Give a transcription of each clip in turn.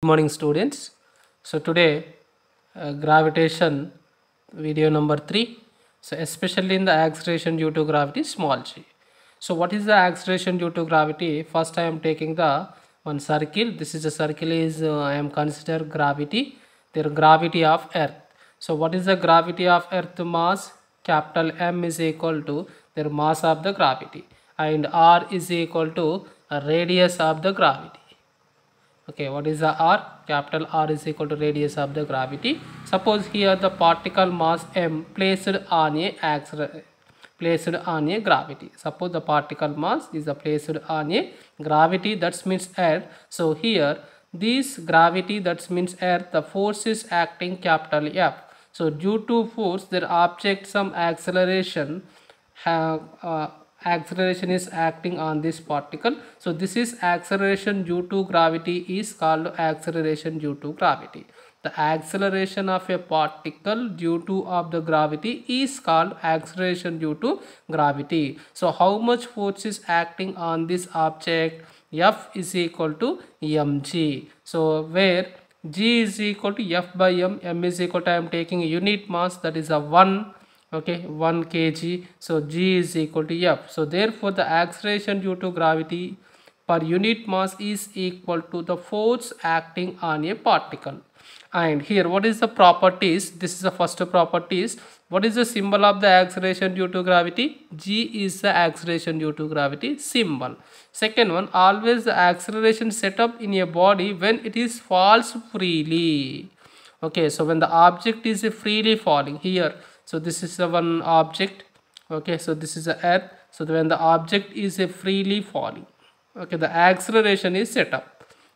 Good morning, students. So today, gravitation video number 3. So especially in the acceleration due to gravity, small g. So what is the acceleration due to gravity? First, I am taking the one circle. This is a circle is I am consider gravity. The gravity of Earth. So what is the gravity of Earth mass? Capital M is equal to their mass of the gravity, and R is equal to a radius of the gravity. Okay, what is the r? Capital R is equal to radius of the gravity. Suppose here the particle mass m placed on a gravity. Suppose the particle mass is placed on a gravity, that means earth. So here this gravity, that means earth, the force is acting capital F. So due to force their object some acceleration have acceleration is acting on this particle. So this is acceleration due to gravity is called acceleration due to gravity. The acceleration of a particle due to of the gravity is called acceleration due to gravity. So how much force is acting on this object? F is equal to mg. So where g is equal to F by m is equal to, I am taking a unit mass, that is a 1. Okay, 1 kg. So g is equal to F. So therefore the acceleration due to gravity per unit mass is equal to the force acting on a particle. And here what is the properties? This is the first properties. What is the symbol of the acceleration due to gravity? G is the acceleration due to gravity symbol. Second one, always the acceleration set up in a body when it is falls freely. Okay, so when the object is freely falling here, so this is the one object. Okay, so this is the earth. So when the object is freely falling, okay, the acceleration is set up.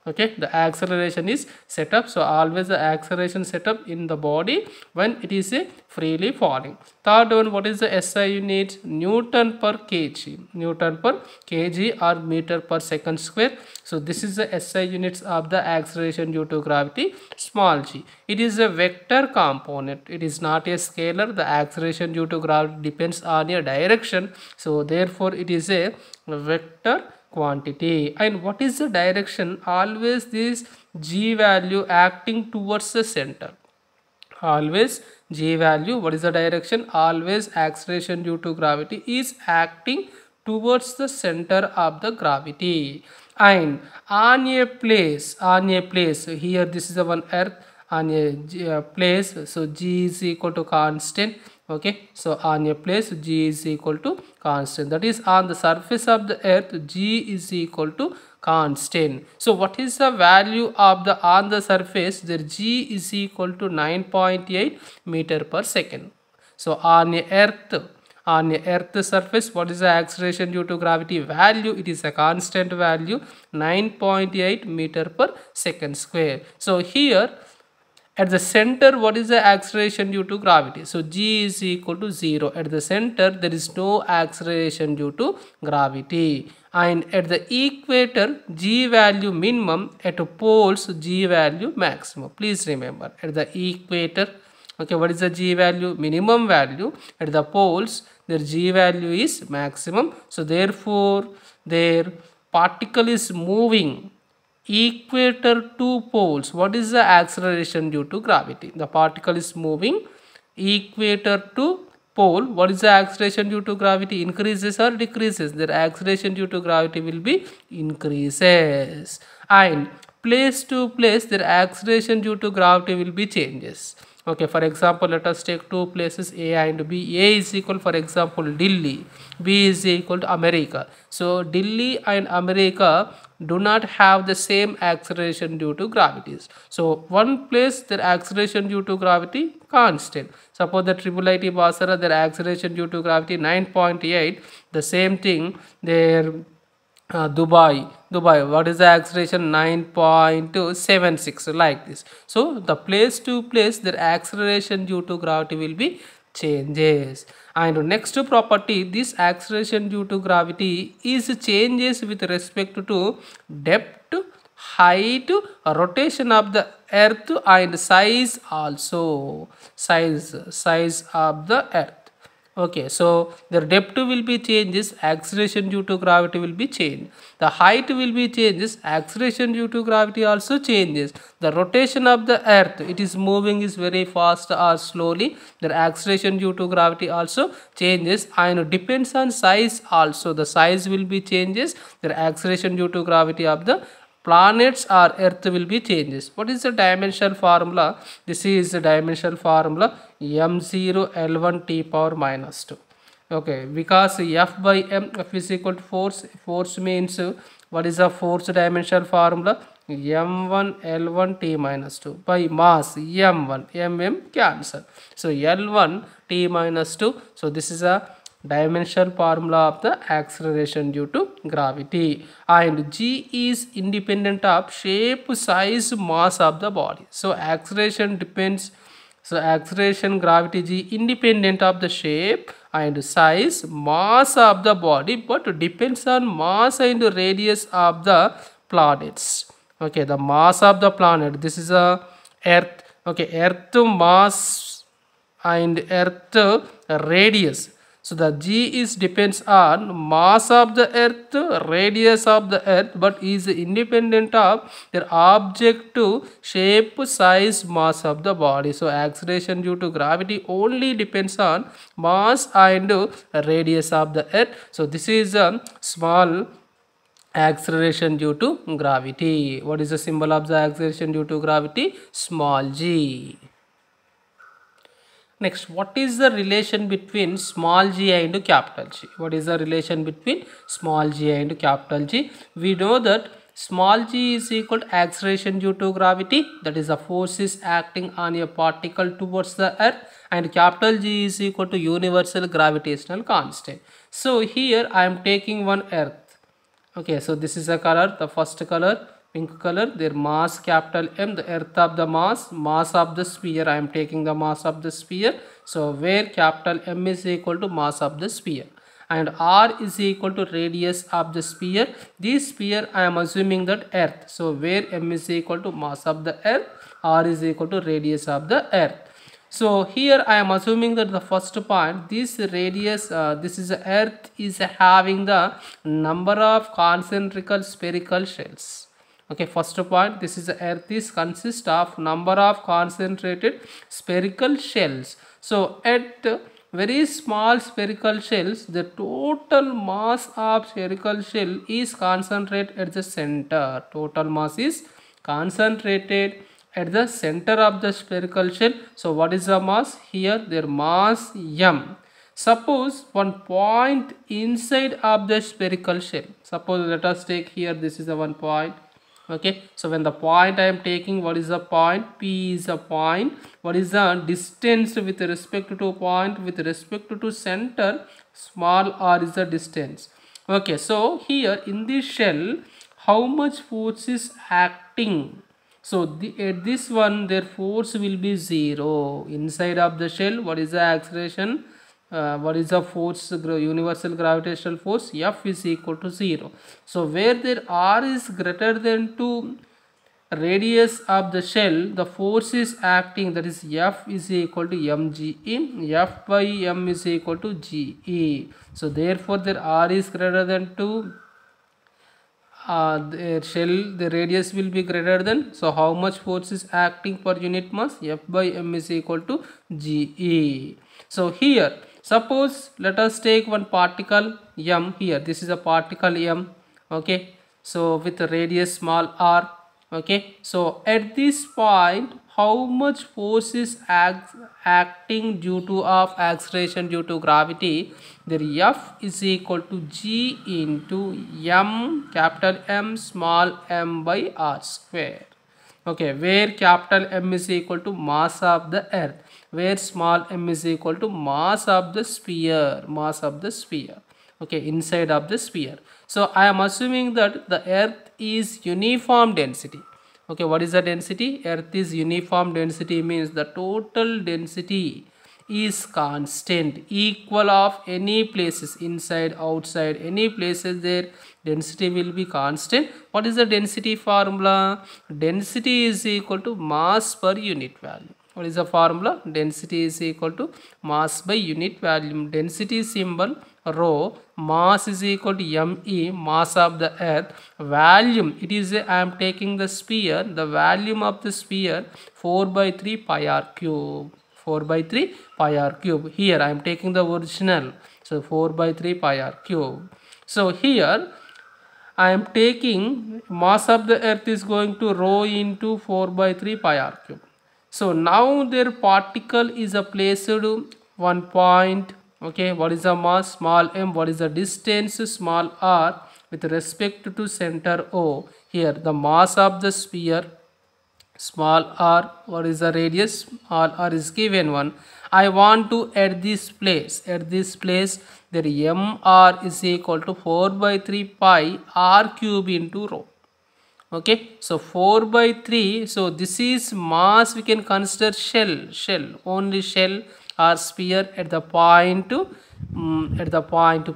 Okay, the acceleration is set up. So always the acceleration set up in the body when it is freely falling. Third one, what is the SI unit? Newton per kg. Newton per kg or meter per second square. So this is the SI units of the acceleration due to gravity, small g. It is a vector component. It is not a scalar. The acceleration due to gravity depends on a direction. So therefore it is a vector quantity. And what is the direction? Always this g value acting towards the center. Always g value, what is the direction? Always acceleration due to gravity is acting towards the center of the gravity. And on a place, here this is the one earth, on a place, so g is equal to constant. Okay, so on a place g is equal to constant, that is on the surface of the earth g is equal to constant. So what is the value of the on the surface? There g is equal to 9.8 meter per second. So on a earth surface, what is the acceleration due to gravity value? It is a constant value, 9.8 meter per second square. So here at the center, what is the acceleration due to gravity? So g is equal to 0. At the center there is no acceleration due to gravity. And at the equator, g value minimum, at poles g value maximum. Please remember, at the equator, okay, what is the g value? Minimum value. At the poles their g value is maximum. So therefore their particle is moving equator to poles. What is the acceleration due to gravity? The particle is moving equator to pole. What is the acceleration due to gravity? Increases or decreases? Their acceleration due to gravity will be increases. And place to place, their acceleration due to gravity will be changes. Okay, for example, let us take two places A and B. A is equal, for example, Delhi. B is equal to America. So Delhi and America do not have the same acceleration due to gravities. So one place their acceleration due to gravity constant. Suppose the IIIT Basara, their acceleration due to gravity 9.8. The same thing their Dubai, what is the acceleration? 9.76, like this. So the place to place their acceleration due to gravity will be changes. And next property, this acceleration due to gravity is changes with respect to depth, height, rotation of the earth, and size also. Size of the earth. Okay, so the depth will be changes, acceleration due to gravity will be changed. The height will be changes, acceleration due to gravity also changes. The rotation of the earth, it is moving is very fast or slowly. The acceleration due to gravity also changes, and depends on size also. The size will be changes, the acceleration due to gravity of the planets or earth will be changes. What is the dimensional formula? This is the dimensional formula m0 l1 t power minus 2. Okay, because F by m, F is equal to force. Force means what is the force dimensional formula? m1 l1 t minus 2 by mass m1, mm cancel. So l1 t minus 2. So this is a dimensional formula of the acceleration due to gravity, and g is independent of shape, size, mass of the body. So acceleration depends, so acceleration gravity g independent of the shape and size, mass of the body, but depends on mass and radius of the planets. Okay, the mass of the planet, this is a earth. Okay, earth mass and earth radius. So the g is depends on mass of the earth, radius of the earth, but is independent of their objective shape, size, mass of the body. So acceleration due to gravity only depends on mass and radius of the earth. So this is a small acceleration due to gravity. What is the symbol of the acceleration due to gravity? Small g. Next, what is the relation between small g and capital G? What is the relation between small g and capital G? We know that small g is equal to acceleration due to gravity, that is the force is acting on a particle towards the earth, and capital G is equal to universal gravitational constant. So here I am taking one earth. Okay, so this is a color, the first color, pink color, their mass capital M, the earth of the mass of the sphere. I am taking the mass of the sphere. So where capital M is equal to mass of the sphere and R is equal to radius of the sphere. This sphere I am assuming that earth. So where M is equal to mass of the earth, R is equal to radius of the earth. So here I am assuming that the first point, this radius, this is earth is having the number of concentric spherical shells. Okay, first point, this is earth is consist of number of concentrated spherical shells. So at very small spherical shells, the total mass of spherical shell is concentrated at the center. Total mass is concentrated at the center of the spherical shell. So what is the mass? Here their mass m. Suppose one point inside of the spherical shell. Suppose let us take here, this is the one point. Okay, so when the point I am taking, what is the point? P is a point. What is the distance with respect to point with respect to center? Small r is the distance. Okay, so here in this shell, how much force is acting? So at this one, their force will be 0. Inside of the shell, what is the acceleration? What is the force? Universal gravitational force F is equal to 0. So where there R is greater than 2 radius of the shell, the force is acting, that is F is equal to mge. F by m is equal to ge. So therefore there R is greater than 2, the shell, the radius will be greater than, so how much force is acting per unit mass? F by m is equal to ge. So here suppose let us take one particle m. Here this is a particle m. Okay, so with a radius small r. Okay, so at this point how much force is acting due to of acceleration due to gravity? There F is equal to g into m, capital M, small m by r square. Okay, where capital M is equal to mass of the earth, where small m is equal to mass of the sphere, okay, inside of the sphere. So I am assuming that the earth is uniform density. Okay, what is the density? Earth is uniform density, means the total density is constant, equal of any places, inside, outside, any places there density will be constant. What is the density formula? Density is equal to mass per unit value. What is the formula? Density is equal to mass by unit volume. Density symbol rho, mass is equal to me, mass of the earth. Volume, it is I am taking the sphere, the volume of the sphere 4 by 3 pi r cube. 4 by 3 pi r cube. Here I am taking the original, so 4 by 3 pi r cube. So here I am taking mass of the earth is going to rho into 4 by 3 pi r cube. So now their particle is a placed 1 point. Okay, what is the mass? Small m. What is the distance? Small r with respect to center O. Here the mass of the sphere, small r. What is the radius? Small r is given one. I want to at this place, there mr is equal to 4 by 3 pi r cube into rho. Okay, so 4 by 3, so this is mass. We can consider shell, only shell or sphere at the point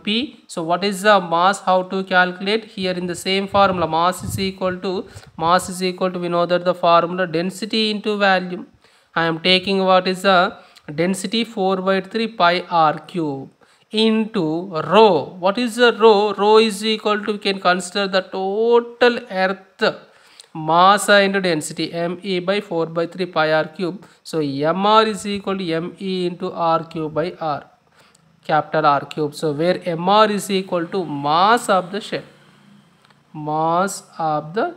P. So what is the mass? How to calculate? Here in the same formula, mass is equal to we know that the formula density into volume. I am taking what is the density 4 by 3 pi r cube into rho. What is the rho? Rho is equal to, we can consider the total earth mass into density, me by 4 by 3 pi r cube. So mr is equal to me into r cube by r, capital R cube. So where mr is equal to mass of the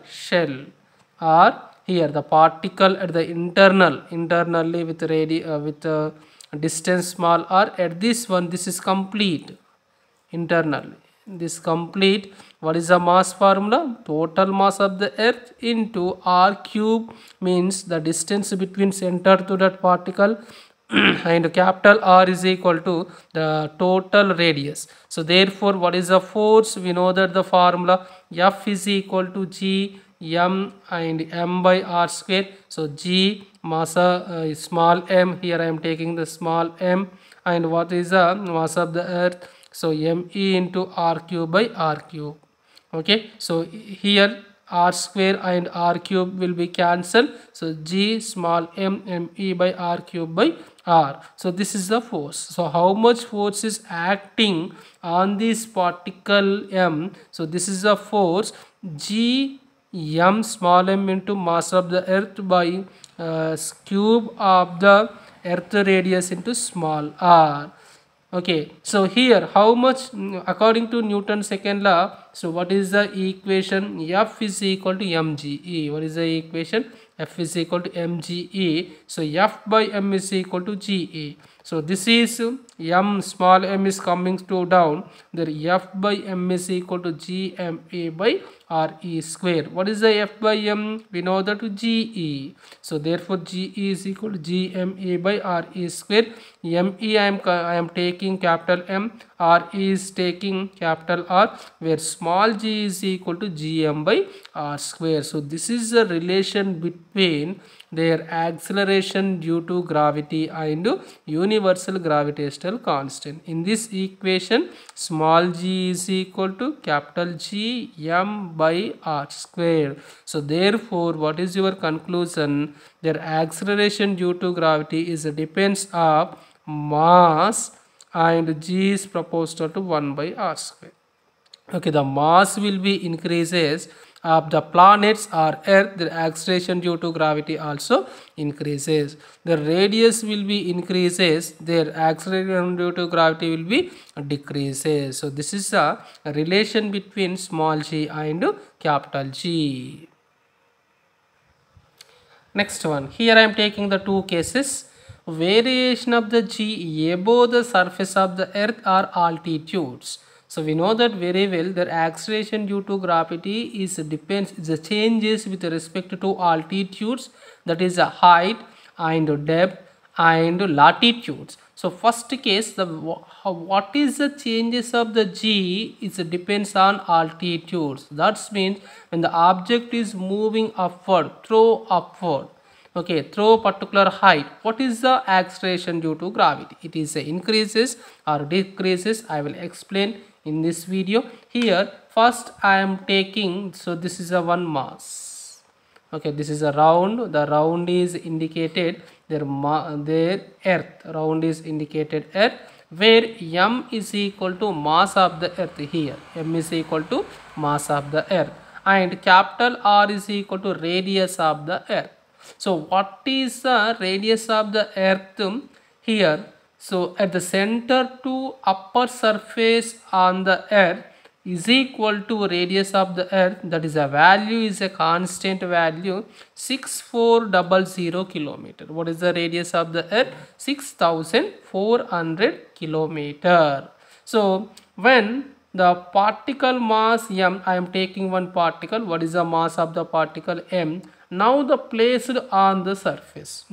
shell, or here the particle at the internally with distance small r. At this one, this is complete internally, this complete. What is the mass formula? Total mass of the earth into r cube, means the distance between center to that particle and capital R is equal to the total radius. So therefore what is the force? We know that the formula F is equal to G m and m by r square. So G mass small m, here I am taking the small m, and what is the mass of the earth? So me into r cube by r cube. Okay, so here r square and r cube will be cancelled. So G small m, me by r cube by r. So this is the force. So how much force is acting on this particle m? So this is the force G m small m into mass of the earth by cube of the earth radius into small r. Okay, so here how much, according to Newton's second law, so what is the equation? F is equal to mge. What is the equation? F is equal to mge. So F by m is equal to ge. So this is m small m is coming to down, there F by m is equal to gma by re square. What is the F by m? We know that to ge. So therefore ge is equal to gma by re square. Me I am taking capital M, R is taking capital R, where small g is equal to gm by r square. So this is the relation between their acceleration due to gravity and universal gravitational constant. In this equation, small g is equal to capital G m by r square. So therefore what is your conclusion? Their acceleration due to gravity is depends of mass, and g is proportional to 1 by r square. Okay, the mass will be increases of the planets or earth, the acceleration due to gravity also increases. The radius will be increases, their acceleration due to gravity will be decreases. So this is a relation between small g and capital G. Next one, here I am taking the two cases. Variation of the g above the surface of the earth or altitudes. So we know that very well, their acceleration due to gravity is depends, the changes with respect to altitudes, that is a height and depth and latitudes. So first case, the what is the changes of the g is depends on altitudes. That means when the object is moving upward, throw upward, okay, through particular height, what is the acceleration due to gravity? It is increases or decreases. I will explain in this video. Here first I am taking, so this is a one mass. Okay, this is a round. The round is indicated their earth. Round is indicated earth, where m is equal to mass of the earth. Here m is equal to mass of the earth, and capital R is equal to radius of the earth. So what is the radius of the earth here? So at the center to upper surface on the earth is equal to radius of the earth, that is a value, is a constant value, 6400 kilometer. What is the radius of the earth? 6400 kilometer. So when the particle mass m, I am taking one particle, what is the mass of the particle m, now the placed on the surface,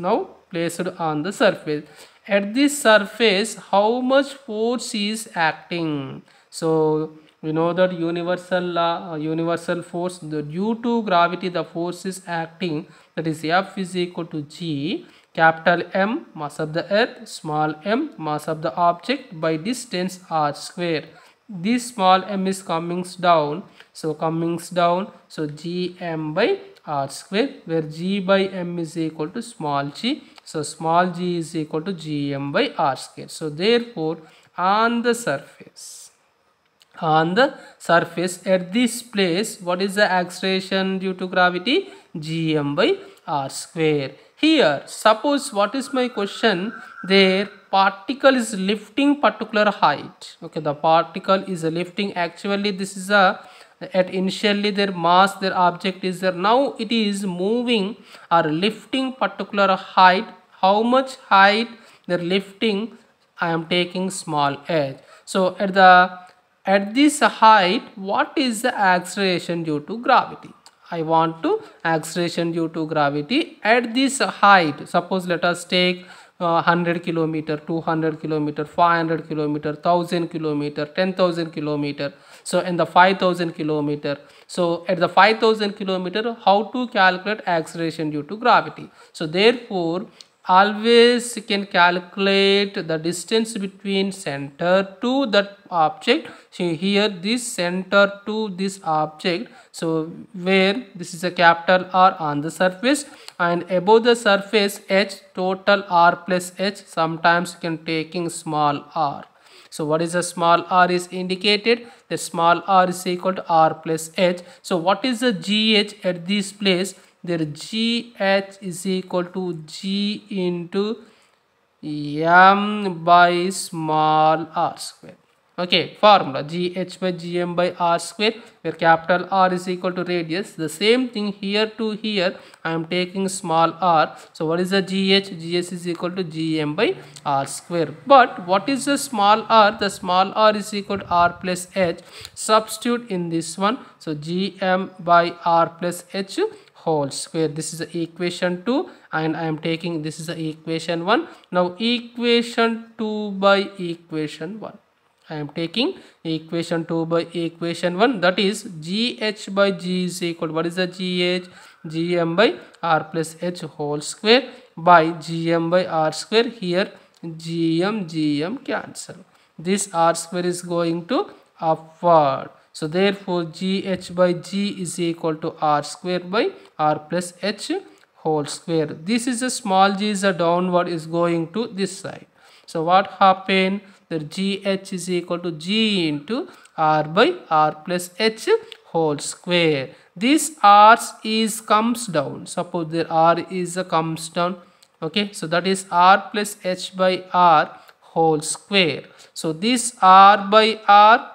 at this surface how much force is acting? So we know that universal law, universal force, due to gravity the force is acting, that is F is equal to G, capital M mass of the earth, small m mass of the object by distance r square. This small m is coming down, so Gm by r square, where G by m is equal to small g, so small g is equal to Gm by r square. So therefore on the surface at this place, what is the acceleration due to gravity? Gm by r square. Here suppose, what is my question, their particle is lifting particular height. Okay, the particle is lifting, actually this is a, at initially their mass, their object is there, now it is moving or lifting particular height. How much height they're lifting? I am taking small h. So at this height, what is the acceleration due to gravity? I want to acceleration due to gravity at this height. Suppose let us take 100 kilometer, 200 kilometer, 500 kilometer, 1000 kilometer, 10,000 kilometer. So in the 5000 kilometer. So at the 5000 kilometer, how to calculate acceleration due to gravity? So therefore always can calculate the distance between center to that object. So here this center to this object, so where this is a capital R on the surface, and above the surface h, total R plus h, sometimes you can taking small r. So what is the small r is indicated? The small r is equal to r plus h. So what is the gh at this place? Their gh is equal to g into m by small r square. Okay, formula gh by gm by r square, where capital R is equal to radius. The same thing here to here, I am taking small r. So what is the gh? Gh is equal to gm by r square. But what is the small r? The small r is equal to r plus h. Substitute in this one. So gm by r plus h whole square. This is the equation 2, and I am taking, this is the equation 1. Now equation 2 by equation 1. I am taking equation 2 by equation 1, that is gh by g is equal to, what is the gh? Gm by r plus h whole square by gm by r square. Here gm cancel. This r square is going to upward. So therefore gh by g is equal to r square by r plus h whole square. This is a small g is a downward, is going to this side. So what happened? The gh is equal to g into r by r plus h whole square. This r is comes down. Suppose there r is a comes down. Okay, so that is r plus h by r whole square. So this r by r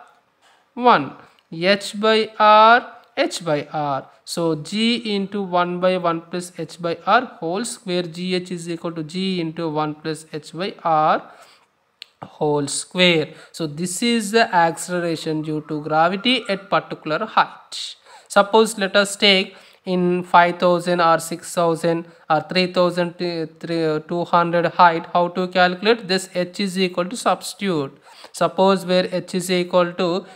1, h by r, h by r. So g into 1 by 1 plus h by r whole square, gh is equal to g into 1 plus h by r whole square. So this is the acceleration due to gravity at particular height. Suppose let us take in 5000 or 6000 or 3200 height, how to calculate this? H is equal to substitute. Suppose where h is equal to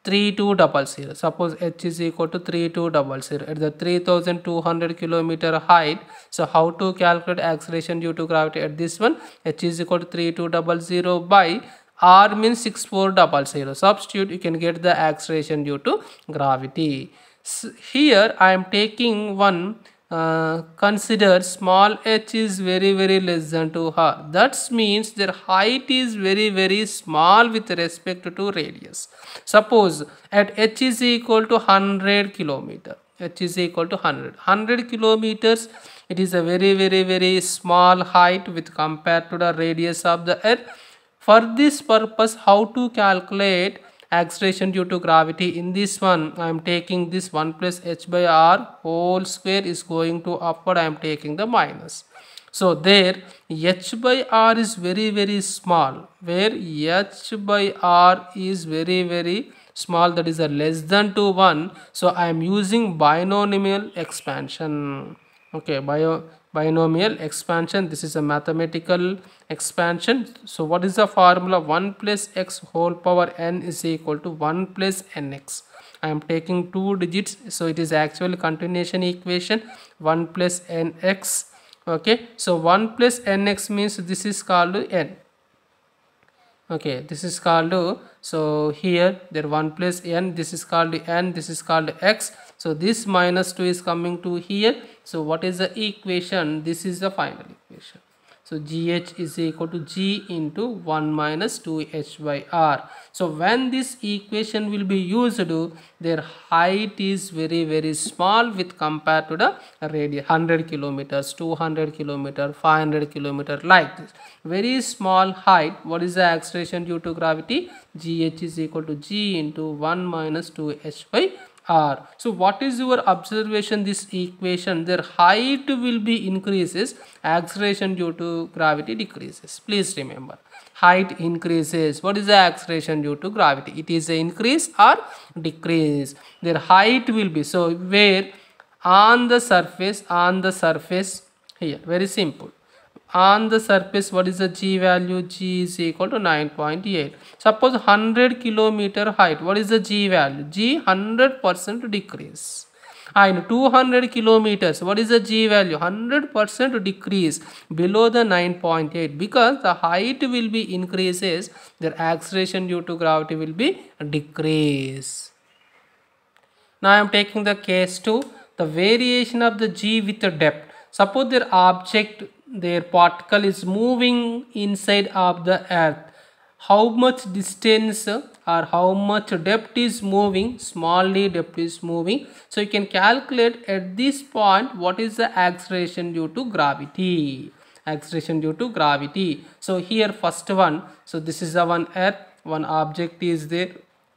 3200. Suppose h is equal to 3200 at the 3200 kilometer height. So how to calculate acceleration due to gravity at this one? H is equal to 3200 by r means 6400. Substitute, you can get the acceleration due to gravity. So here I am taking one consider small h is very less than 2r. That means their height is very small with respect to radius. Suppose at h is equal to 100 kilometer. H is equal to 100 kilometers. It is a very small height with compared to the radius of the earth. For this purpose, how to calculate acceleration due to gravity? In this one, I am taking this 1 plus h by r whole square is going to upward. I am taking the minus. So there h by r is very small, where h by r is very small, that is a less than to 1. So I am using binomial expansion. Okay, binomial expansion. This is a mathematical expansion. So what is the formula? 1 plus x whole power n is equal to 1 plus nx. I am taking 2 digits, so it is actually continuation equation. 1 plus nx. Okay, so 1 plus nx means this is called n. Okay, this is called, so here there 1 plus n, this is called n, this is called x. So this minus 2 is coming to here. So what is the equation? This is the final equation. So gh is equal to g into 1 minus 2h by r. So when this equation will be used, their height is very small with compared to the radius. 100 kilometers, 200 kilometers, 500 kilometers, like this. Very small height. What is the acceleration due to gravity? gh is equal to g into 1 minus 2h by r. So what is your observation? This equation, their height will be increases, acceleration due to gravity decreases. Please remember, height increases. What is the acceleration due to gravity? It is a increase or decrease. Their height will be, so where on the surface here, very simple. On the surface, what is the g value? G is equal to 9.8. Suppose 100 kilometer height, what is the g value? G 100% decrease. And 200 kilometers, what is the g value? 100% decrease below the 9.8, because the height will be increases, their acceleration due to gravity will be decrease. Now I am taking the case 2, the variation of the g with the depth. Suppose their object, their particle is moving inside of the earth. How much distance or how much depth is moving? Small d depth is moving. So you can calculate at this point what is the acceleration due to gravity. Acceleration due to gravity. So here first one, so this is the one earth, one object is there.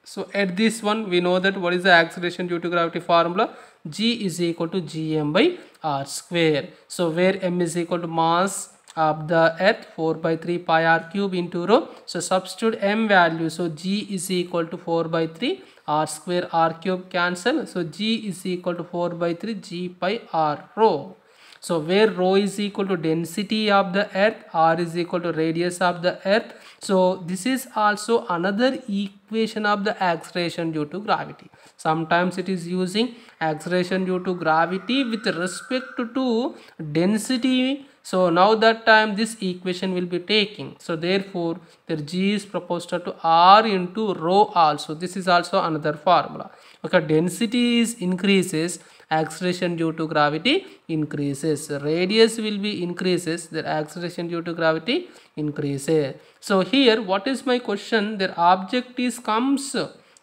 So at this one we know that what is the acceleration due to gravity formula? G is equal to gm by r square. So where m is equal to mass of the earth, 4 by 3 pi r cube into rho. So substitute m value. So g is equal to 4 by 3 r square, r cube cancel. So g is equal to 4 by 3 g pi r rho. So where rho is equal to density of the earth, r is equal to radius of the earth. So this is also another equation of the acceleration due to gravity. Sometimes it is using acceleration due to gravity with respect to density. So now that time this equation will be taking. So therefore their g is proportional to r into rho also. This is also another formula. Okay, density is increases, acceleration due to gravity increases. Radius will be increases, their acceleration due to gravity increases. So here what is my question? Their object is comes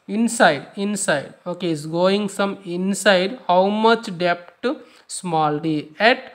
inside, okay, is going some inside. How much depth? Small d. At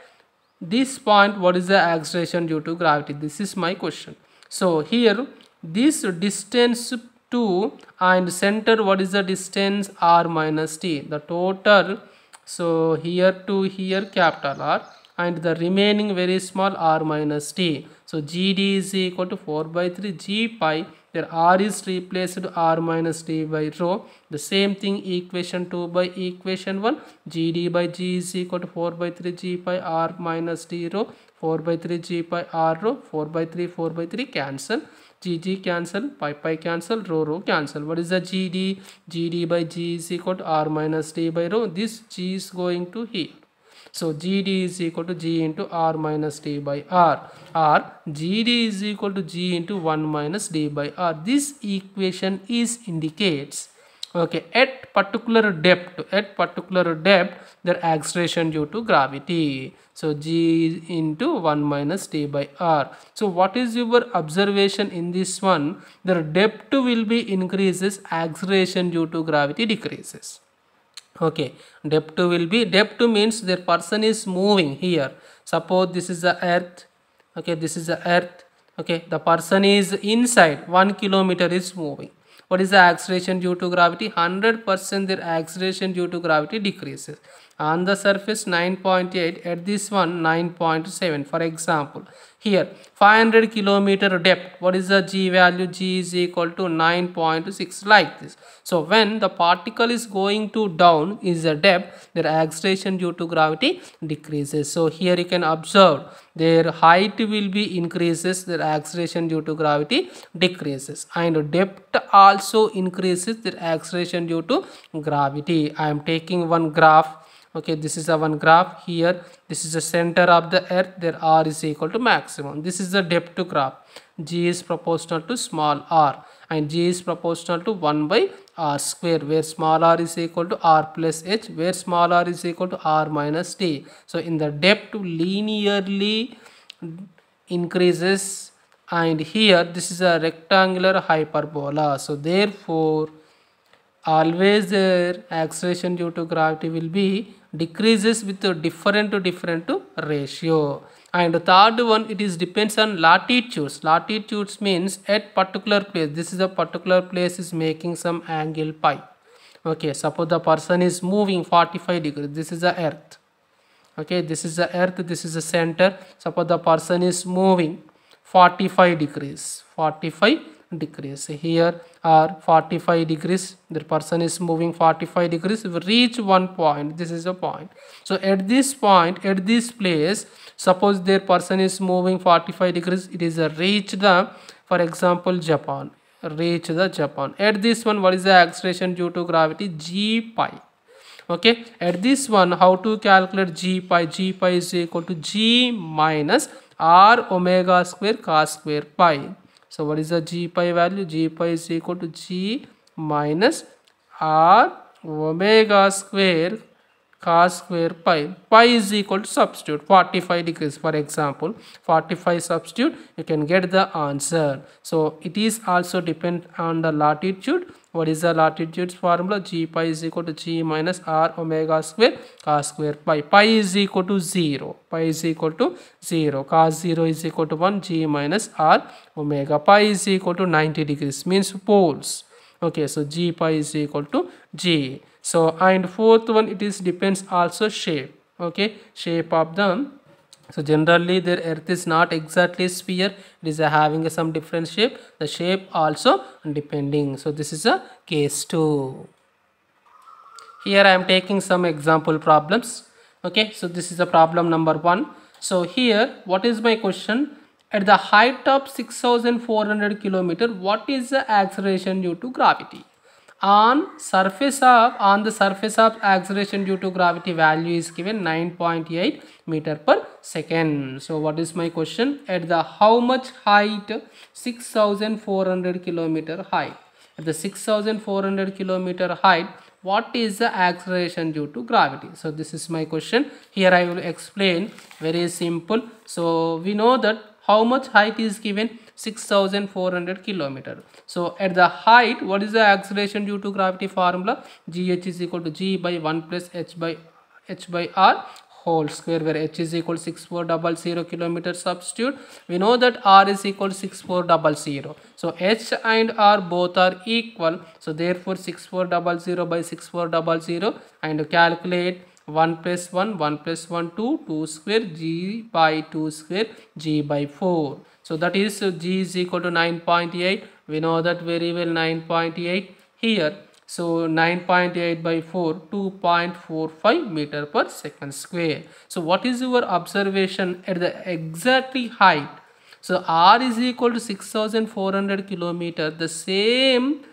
this point what is the acceleration due to gravity? This is my question. So here this distance to and center, what is the distance? R minus t, the total. So here to here capital R, and the remaining very small r minus t. So gd is equal to 4 by 3 g pi. There r is replaced r minus t by rho. The same thing equation 2 by equation 1. gd by g is equal to 4 by 3 g pi r minus t rho. 4 by 3 g pi r rho. 4 by 3 cancel. G cancel, pi cancel, rho cancel. What is the gd? gd by g is equal to r minus t by rho. This g is going to here. So gd is equal to g into r minus t by r, or gd is equal to g into 1 minus d by r. This equation is indicates Okay, at particular depth, their acceleration due to gravity. So g into 1 minus t by r. So what is your observation in this one? Their depth will be increases, acceleration due to gravity decreases. Okay, depth means the person is moving here. Suppose this is the earth. Okay, this is the earth. Okay, the person is inside, 1 kilometer is moving. What is the acceleration due to gravity? 100% their acceleration due to gravity decreases. On the surface 9.8, at this one 9.7. For example, here 500 kilometer depth, what is the g value? G is equal to 9.6, like this. So when the particle is going to down is the depth, their acceleration due to gravity decreases. So here you can observe their height will be increases, their acceleration due to gravity decreases, and depth also increases, their acceleration due to gravity. I am taking one graph. Okay, this is a one graph. Here this is the center of the earth, their r is equal to maximum. This is the depth graph. G is proportional to small r, and g is proportional to 1 by r square, where small r is equal to r plus h, where small r is equal to r minus t. So in the depth linearly increases, and here this is a rectangular hyperbola. So therefore always their acceleration due to gravity will be decreases with a different ratio. And the third one, it is depends on latitudes. Latitudes means at particular place, this is a particular place is making some angle pi. Okay, suppose the person is moving 45 degrees, this is the earth. Okay, this is the earth, this is the center. Suppose the person is moving 45 degrees, here are 45 degrees, the person is moving 45 degrees, we reach one point, this is a point. So at this point, at this place, suppose their person is moving 45 degrees, it is a reach the, for example, Japan, reach the Japan. At this one, what is the acceleration due to gravity? G pi. Okay, at this one, how to calculate g pi? G pi is equal to g minus r omega square cos square pi. So what is the g pi value? G pi is equal to g minus r omega square cos square pi. Pi is equal to substitute 45 degrees, for example, 45 substitute, you can get the answer. So it is also depend on the latitude. What is the latitude's formula? G pi is equal to g minus r omega square cos square pi. Pi is equal to 0. Pi is equal to 0. Cos 0 is equal to 1. G minus r omega. Pi is equal to 90 degrees, means poles. Okay, so g pi is equal to g. So and fourth one, it is depends also shape. Okay, shape of them. So generally their earth is not exactly sphere, it is having some different shape, the shape also depending. So this is a case 2. Here I am taking some example problems. Okay, so this is a problem number 1. So here, what is my question? At the height of 6400 kilometer, what is the acceleration due to gravity? On the surface of acceleration due to gravity value is given 9.8 meter per second. So what is my question? At the how much height? 6400 kilometer height. At the 6400 kilometer height, what is the acceleration due to gravity? So this is my question. Here I will explain very simple. So we know that how much height is given? 6400 kilometer. So at the height, what is the acceleration due to gravity formula? Gh is equal to g by 1 plus h by r whole square, where h is equal to 6400 kilometer substitute. We know that r is equal to 6400. So h and r both are equal. So therefore 6400 by 6400, and calculate 1 plus 1, 1 plus 1, 2, 2 square, g by 2 square, g by 4. So that is g is equal to 9.8. We know that very well, 9.8 here. So 9.8 by 4, 2.45 meter per second square. So what is your observation at the exactly height? So r is equal to 6400 kilometer. The same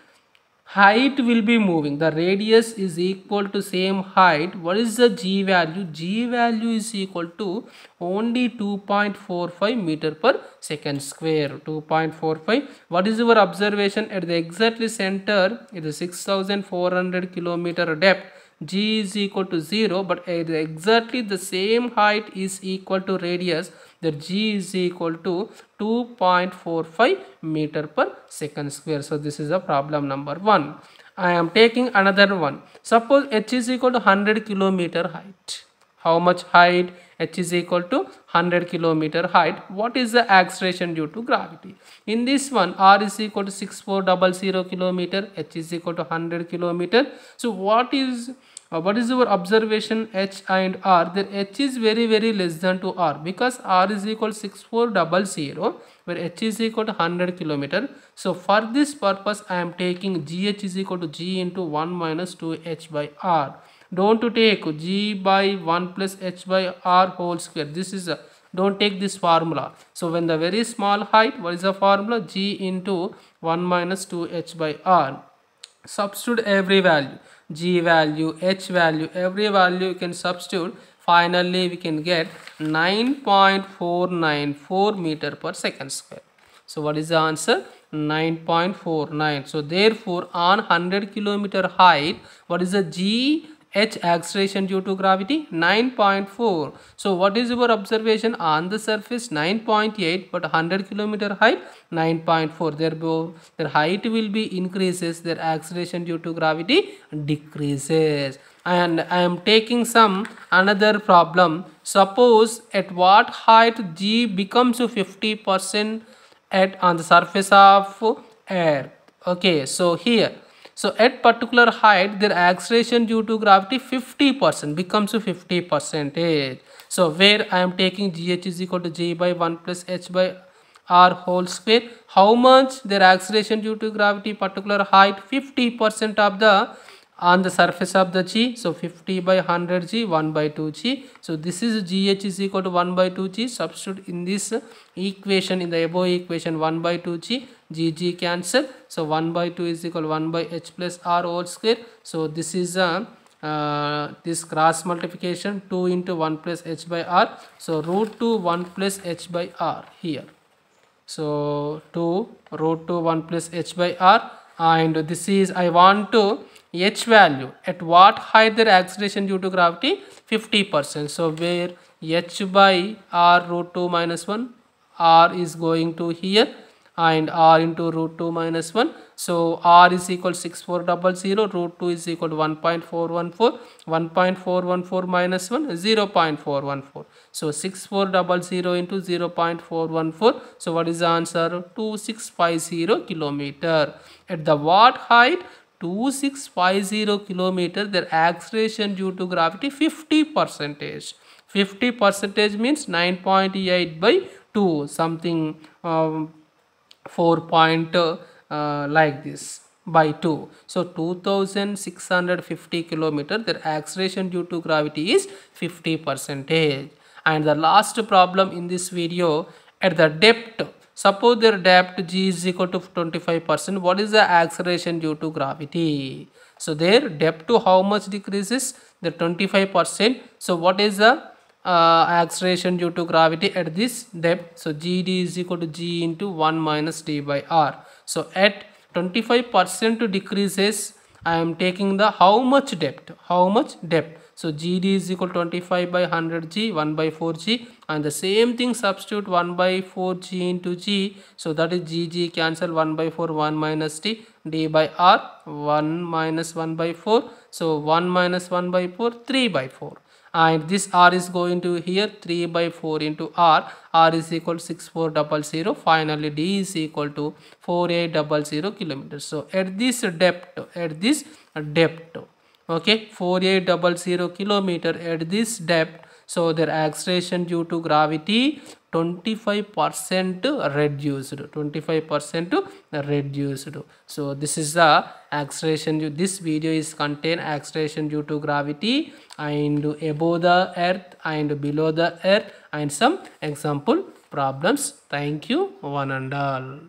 height will be moving, the radius is equal to same height. What is the g value? G value is equal to only 2.45 meter per second square. 2.45. What is your observation at the exactly center? It is 6400 kilometer depth. G is equal to 0, but at exactly the same height is equal to radius, that g is equal to 2.45 meter per second square. So this is a problem number 1. I am taking another one. Suppose h is equal to 100 kilometer height. How much height? H is equal to 100 kilometer height. What is the acceleration due to gravity? In this one, r is equal to 6400 kilometer, h is equal to 100 kilometer. So what is your observation h and r? Then h is very less than to r, because r is equal to 6400 where h is equal to 100 kilometer. So for this purpose I am taking gh is equal to g into 1 minus 2h by r. Don't take g by 1 plus h by r whole square. This is a, don't take this formula. So when the very small height, what is the formula? G into 1 minus 2h by r. Substitute every value, g value, h value, every value you can substitute. Finally we can get 9.494 meter per second square. So what is the answer? 9.49. So therefore on 100 kilometer height, what is the g h acceleration due to gravity? 9.4. So what is your observation? On the surface 9.8, but 100 kilometer height 9.4. Their height will be increases, their acceleration due to gravity decreases. And I am taking some another problem. Suppose at what height g becomes 50% at on the surface of earth. Okay, so here, so at particular height their acceleration due to gravity 50% becomes 50%. So where I am taking gh is equal to g by 1 plus h by r whole square. How much their acceleration due to gravity particular height? 50% of the on the surface of the g. So 50 by 100 g, 1 by 2 g. So this is gh is equal to 1 by 2 g. Substitute in this equation, in the above equation, 1 by 2 g, g cancel. So 1 by 2 is equal to 1 by h plus r whole square. So this is this cross multiplication, 2 into 1 plus h by r. So root 2 1 plus h by r here. So 2 root 2 1 plus h by r, and this is I want to h value at what height their acceleration due to gravity? 50%. So where h by r root 2 minus 1, r is going to here, and r into root 2 minus 1. So r is equal to 6400, root 2 is equal to 1.414, 1.414 minus 1, 0.414. So 6400 into 0.414. So what is the answer? 2650 kilometer. At the what height? 2650 kilometer. Their acceleration due to gravity 50%. 50% means 9.8 by 2, something 4 point like this by 2. So 2650 kilometer, their acceleration due to gravity is 50%. And the last problem in this video, at the depth, suppose their depth g is equal to 25%. What is the acceleration due to gravity? So their depth to how much decreases? The 25%. So what is the acceleration due to gravity at this depth? So gd is equal to g into 1 minus d by r. So at 25% decreases, I am taking the how much depth? How much depth? So gd is equal to 25 by 100 g, 1 by 4 g, and the same thing substitute 1 by 4 g into g. So that is g cancel, 1 by 4 1 minus d, d by r 1 minus 1 by 4. So 1 minus 1 by 4, 3 by 4. And this r is going to here, 3 by 4 into r is equal to 6400. Finally d is equal to 4800 kilometers. So at this depth, okay, 4800 kilometer at this depth, so their acceleration due to gravity 25% reduced. 25% reduced. So this is the acceleration. This video is contain acceleration due to gravity and above the earth and below the earth and some example problems. Thank you one and all.